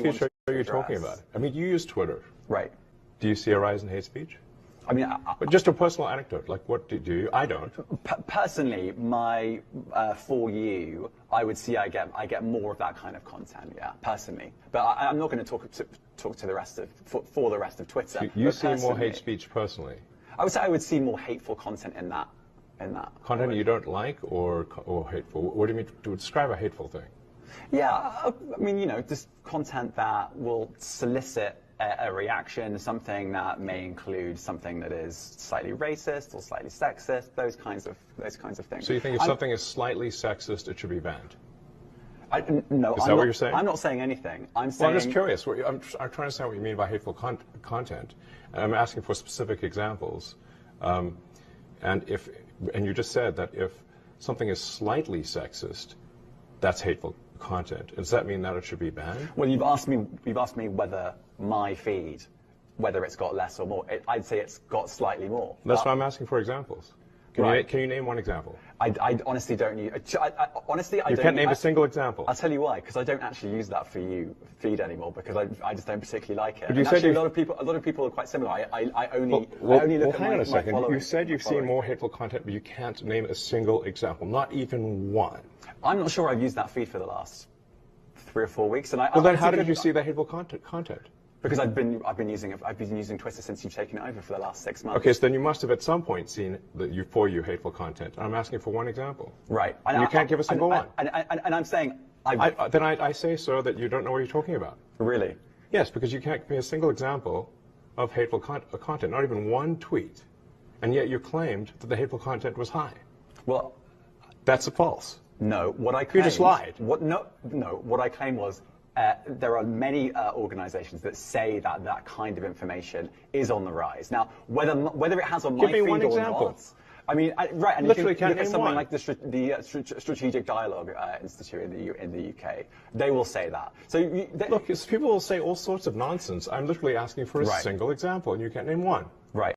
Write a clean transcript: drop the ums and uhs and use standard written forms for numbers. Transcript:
speech are you talking about? I mean, you use Twitter. Right. Do you see a rise in hate speech? I mean, But just a personal anecdote, like what do you? I don't. Personally, my for you, I would see I get more of that kind of content. Yeah, personally, but I'm not going to talk to the rest of for the rest of Twitter. You see more hate speech personally. I would say I would see more hateful content in that. Content you don't like or hateful. What do you mean to describe a hateful thing? Yeah, I mean, you know, just content that will solicit a reaction, something that may include something that is slightly racist or slightly sexist, those kinds of things. So you think if something is slightly sexist, it should be banned? No, is that what you're saying? I'm not saying anything. I'm saying. Well, I'm just curious. I'm trying to understand what you mean by hateful content. And I'm asking for specific examples. And you just said that if something is slightly sexist, that's hateful content. Does that mean that it should be banned? Well, you've asked me whether my feed, whether it's got less or more. I'd say it's got slightly more. That's why I'm asking for examples. Can you name one example? I honestly don't use. Honestly, I don't. You can't name a single example. I'll tell you why. Because I don't actually use that for you feed anymore. Because I just don't particularly like it. But you said a lot of people are quite similar. I only look at hang on a second. following. You said you've seen more hateful content, but you can't name a single example, not even one. I'm not sure I've used that feed for the last 3 or 4 weeks. And well, then how did you see the hateful content? Because I've been using Twitter since you've taken it over for the last 6 months. Okay, so then you must have at some point seen the for you hateful content. I'm asking for one example. Right. And you can't give a single one. And I'm saying then I say, sir, that you don't know what you're talking about. Really? Yes, because you can't give me a single example of hateful content, not even one tweet, and yet you claimed that the hateful content was high. Well, that's false. No, what I claimed... You just lied. What I claimed was there are many organizations that say that kind of information is on the rise. Now, whether it has on my feed Give me one example. Not, I mean, right, and literally if you look at something one. like the Strategic Dialogue Institute in the UK, they will say that. So look, people will say all sorts of nonsense. I'm literally asking for a single example, and you can't name one. Right.